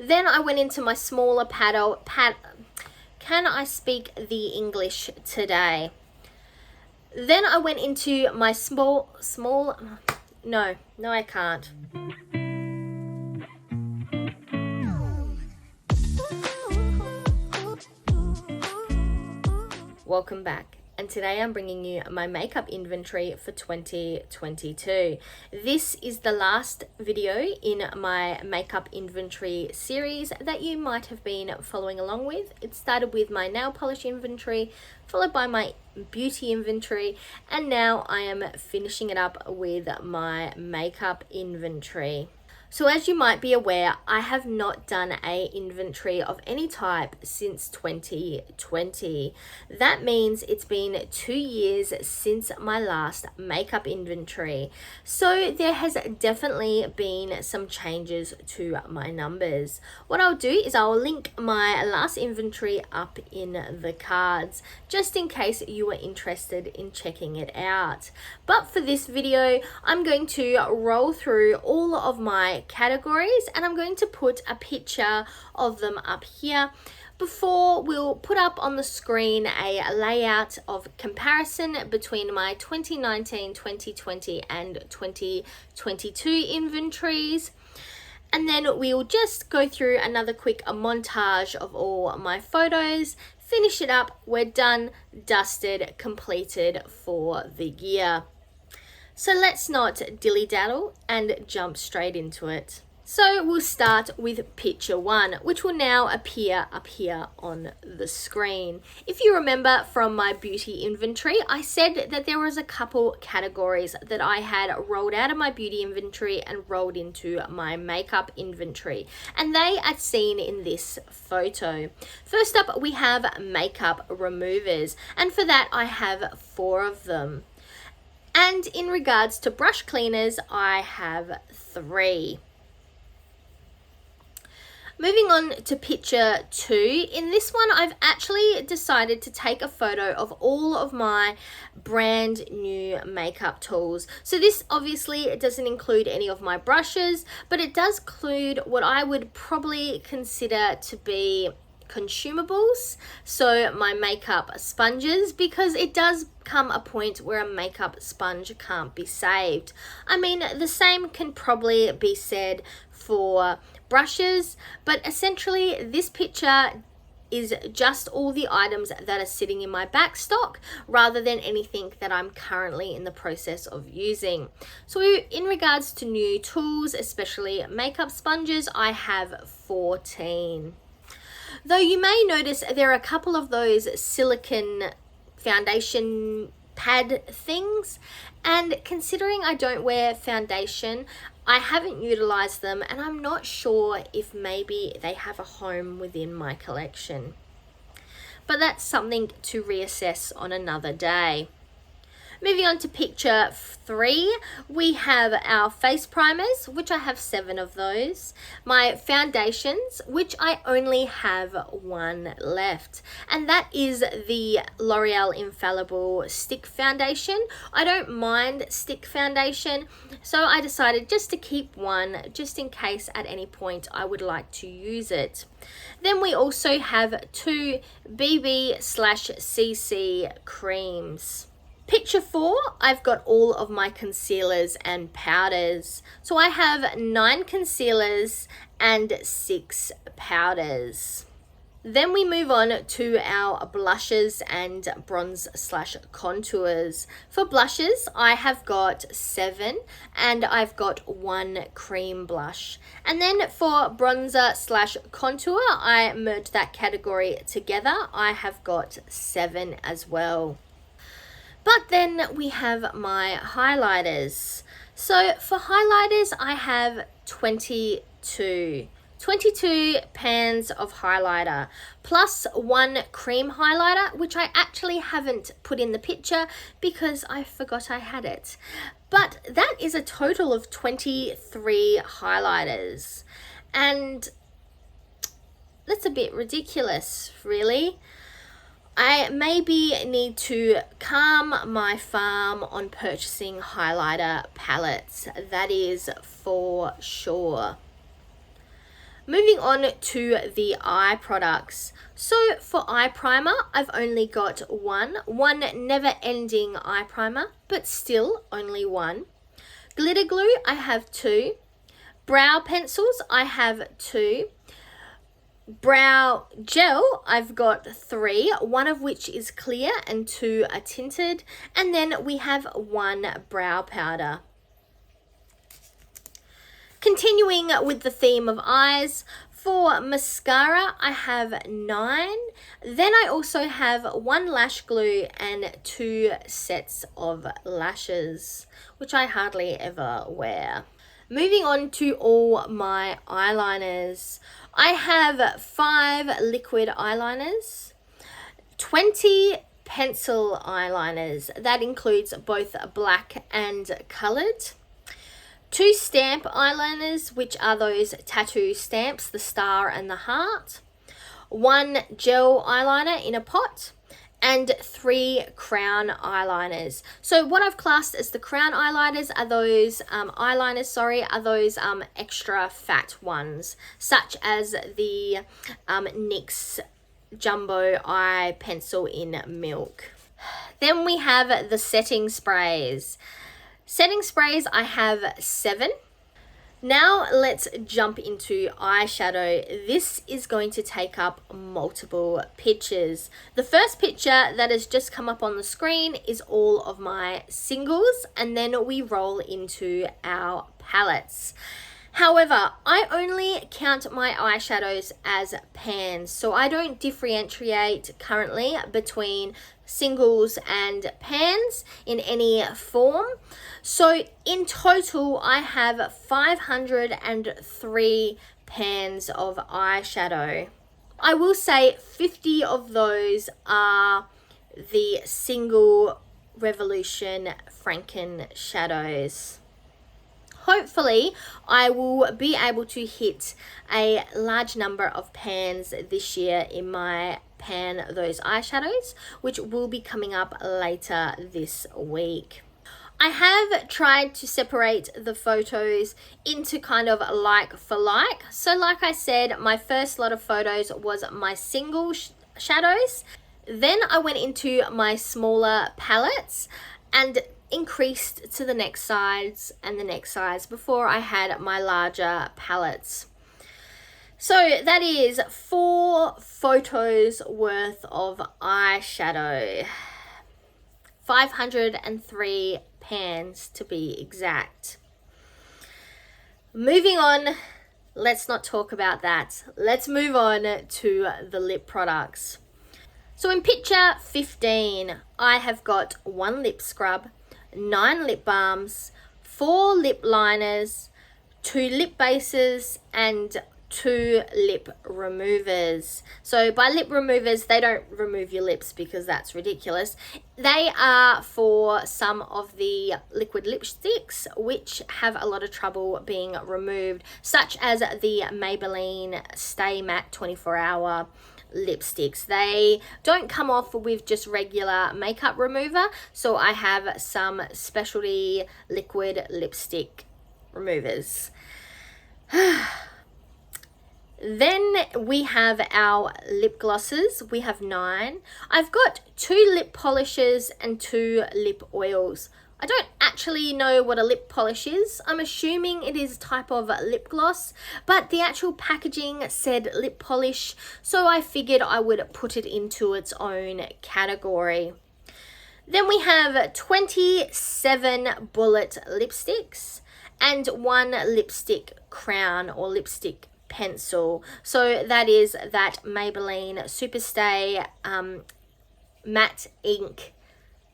Then I went into my smaller can I speak the English today? Then I went into my no, I can't. Welcome back. And today I'm bringing you my makeup inventory for 2022. This is the last video in my makeup inventory series that you might have been following along with. It started with my nail polish inventory, followed by my beauty inventory, and now I am finishing it up with my makeup inventory. So as you might be aware, I have not done an inventory of any type since 2020. That means it's been 2 years since my last makeup inventory. So there has definitely been some changes to my numbers. What I'll do is I'll link my last inventory up in the cards, just in case you are interested in checking it out. But for this video, I'm going to roll through all of my categories and I'm going to put a picture of them up here before we'll put up on the screen a layout of comparison between my 2019, 2020 and 2022 inventories. And then we'll just go through another quick montage of all my photos, finish it up, we're done, dusted, completed for the year. So let's not dilly-daddle and jump straight into it. So we'll start with picture 1, which will now appear up here on the screen. If you remember from my beauty inventory, I said that there was a couple categories that I had rolled out of my beauty inventory and rolled into my makeup inventory, and they are seen in this photo. First up, we have makeup removers, and for that I have 4 of them. And in regards to brush cleaners, I have 3. Moving on to picture 2, in this one I've actually decided to take a photo of all of my brand new makeup tools. So this obviously doesn't include any of my brushes, but it does include what I would probably consider to be consumables, so my makeup sponges, because it does come a point where a makeup sponge can't be saved. I mean, the same can probably be said for brushes, but essentially this picture is just all the items that are sitting in my back stock rather than anything that I'm currently in the process of using. So in regards to new tools, especially makeup sponges, I have 14. Though you may notice there are a couple of those silicone foundation pad things, and considering I don't wear foundation, I haven't utilized them and I'm not sure if maybe they have a home within my collection. But that's something to reassess on another day. Moving on to picture 3, we have our face primers, which I have 7 of those. My foundations, which I only have 1 left. And that is the L'Oreal Infallible Stick Foundation. I don't mind stick foundation, so I decided just to keep 1, just in case at any point I would like to use it. Then we also have 2 BB/CC creams. Picture 4, I've got all of my concealers and powders. So I have 9 concealers and 6 powders. Then we move on to our blushes and bronze/contours. For blushes, I have got 7 and I've got 1 cream blush. And then for bronzer/contour, I merged that category together. I have got 7 as well. But then we have my highlighters. So for highlighters, I have 22 pans of highlighter, plus 1 cream highlighter, which I actually haven't put in the picture because I forgot I had it. But that is a total of 23 highlighters. And that's a bit ridiculous, really. I maybe need to calm my farm on purchasing highlighter palettes, that is for sure. Moving on to the eye products. So for eye primer, I've only got one never-ending eye primer, but still only one. Glitter glue, I have two. Brow pencils, I have two. Brow gel, I've got three, one of which is clear and two are tinted. And then we have one brow powder. Continuing with the theme of eyes, for mascara, I have 9. Then I also have one lash glue and 2 sets of lashes, which I hardly ever wear. Moving on to all my eyeliners. I have 5 liquid eyeliners, 20 pencil eyeliners. That includes both black and colored. 2 stamp eyeliners, which are those tattoo stamps, the star and the heart. 1 gel eyeliner in a pot. And 3 crown eyeliners. So what I've classed as the crown eyeliners are those extra fat ones, such as the NYX Jumbo Eye Pencil in Milk. Then we have the setting sprays. Setting sprays, I have 7. Now let's jump into eyeshadow. This is going to take up multiple pictures. The first picture that has just come up on the screen is all of my singles, and then we roll into our palettes. However, I only count my eyeshadows as pans, so I don't differentiate currently between singles and pans in any form. So in total, I have 503 pans of eyeshadow. I will say 50 of those are the single Revolution Franken shadows. Hopefully, I will be able to hit a large number of pans this year in my Pan Those eyeshadows, which will be coming up later this week. I have tried to separate the photos into kind of like for like. So like I said, my first lot of photos was my single shadows. Then I went into my smaller palettes and increased to the next size and the next size before I had my larger palettes. So that is 4 photos worth of eyeshadow. 503 pans to be exact. Moving on, let's not talk about that. Let's move on to the lip products. So in picture 15, I have got 1 lip scrub, 9 lip balms, 4 lip liners, 2 lip bases, and 2 lip removers. So by lip removers, they don't remove your lips because that's ridiculous. They are for some of the liquid lipsticks which have a lot of trouble being removed, such as the Maybelline Stay Matte 24-hour lipsticks. They don't come off with just regular makeup remover, so I have some specialty liquid lipstick removers. Then we have our lip glosses. We have 9. I've got 2 lip polishes and 2 lip oils. I don't actually know what a lip polish is. I'm assuming it is a type of lip gloss, but the actual packaging said lip polish, so I figured I would put it into its own category. Then we have 27 bullet lipsticks and 1 lipstick crown or lipstick pencil. So that is that Maybelline Superstay Matte Ink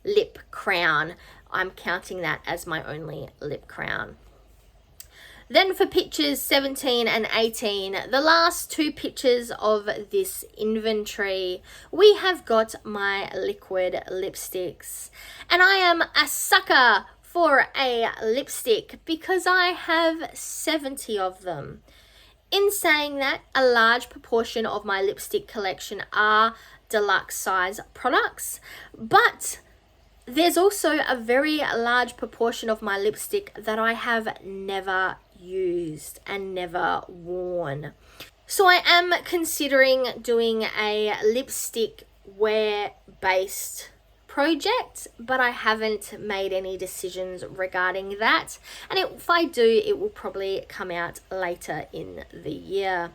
Lip Crown. I'm counting that as my only lip crown. Then for pictures 17 and 18, the last 2 pictures of this inventory, we have got my liquid lipsticks. And I am a sucker for a lipstick because I have 70 of them. In saying that, a large proportion of my lipstick collection are deluxe size products, but there's also a very large proportion of my lipstick that I have never used and never worn. So I am considering doing a lipstick wear based project, but I haven't made any decisions regarding that. And if I do, it will probably come out later in the year.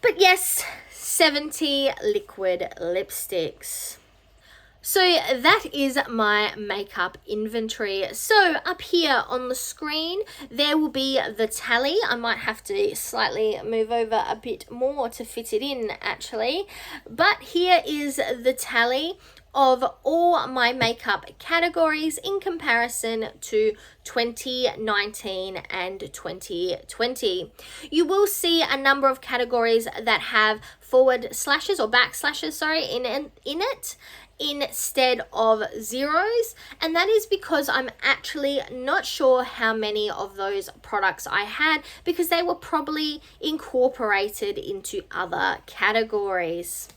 But yes, 70 liquid lipsticks. So that is my makeup inventory. So up here on the screen, there will be the tally. I might have to slightly move over a bit more to fit it in actually. But here is the tally of all my makeup categories in comparison to 2019 and 2020. You will see a number of categories that have forward slashes or back slashes, in it instead of zeros, and that is because I'm actually not sure how many of those products I had, because they were probably incorporated into other categories.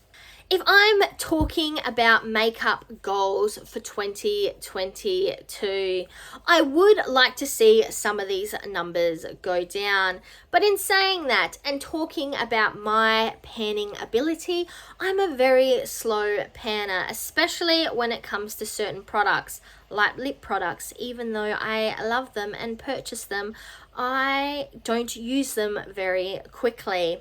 If I'm talking about makeup goals for 2022, I would like to see some of these numbers go down. But in saying that and talking about my panning ability, I'm a very slow panner, especially when it comes to certain products, like lip products. Even though I love them and purchase them, I don't use them very quickly.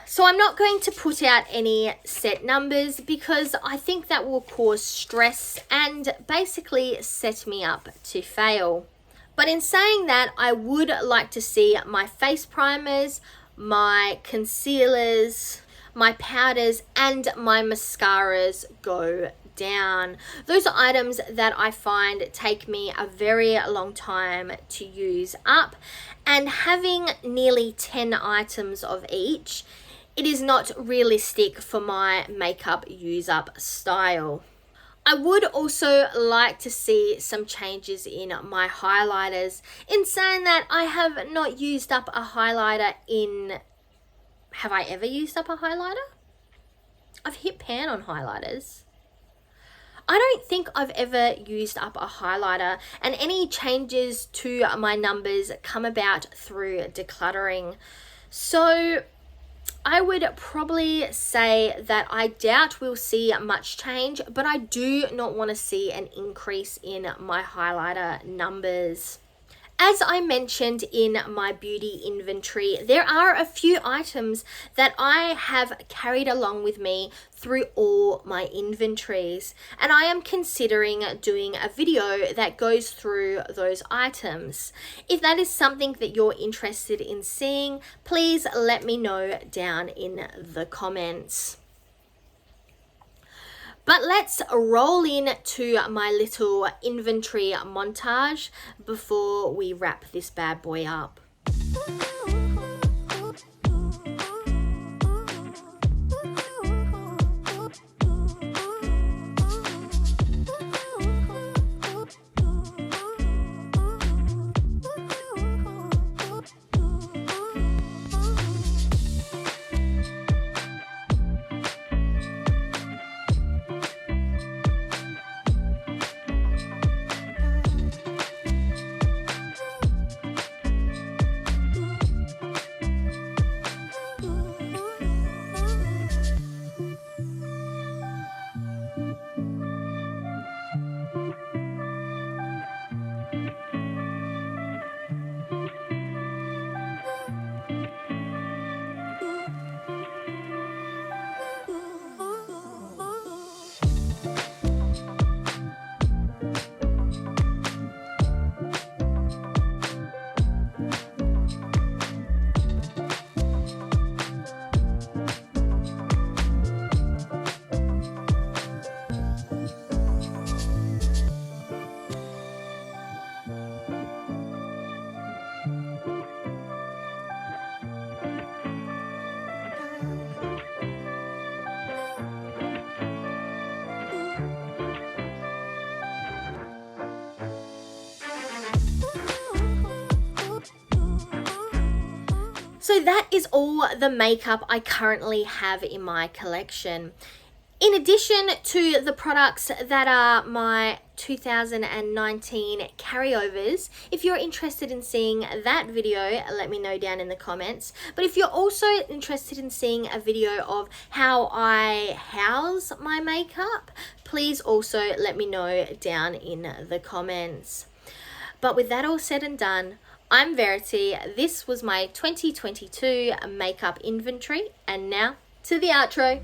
So I'm not going to put out any set numbers because I think that will cause stress and basically set me up to fail. But in saying that, I would like to see my face primers, my concealers, my powders, and my mascaras go down. Those are items that I find take me a very long time to use up, and having nearly 10 items of each, it is not realistic for my makeup use up style. I would also like to see some changes in my highlighters. In saying that, I have not used up a highlighter in... Have I ever used up a highlighter? I've hit pan on highlighters. I don't think I've ever used up a highlighter, and any changes to my numbers come about through decluttering. So I would probably say that I doubt we'll see much change, but I do not want to see an increase in my highlighter numbers. As I mentioned in my beauty inventory, there are a few items that I have carried along with me through all my inventories, and I am considering doing a video that goes through those items. If that is something that you're interested in seeing, please let me know down in the comments. But let's roll in to my little inventory montage before we wrap this bad boy up. So that is all the makeup I currently have in my collection. In addition to the products that are my 2019 carryovers, if you're interested in seeing that video, let me know down in the comments. But if you're also interested in seeing a video of how I house my makeup, please also let me know down in the comments. But with that all said and done, I'm Verity. This was my 2022 makeup inventory, and now to the outro.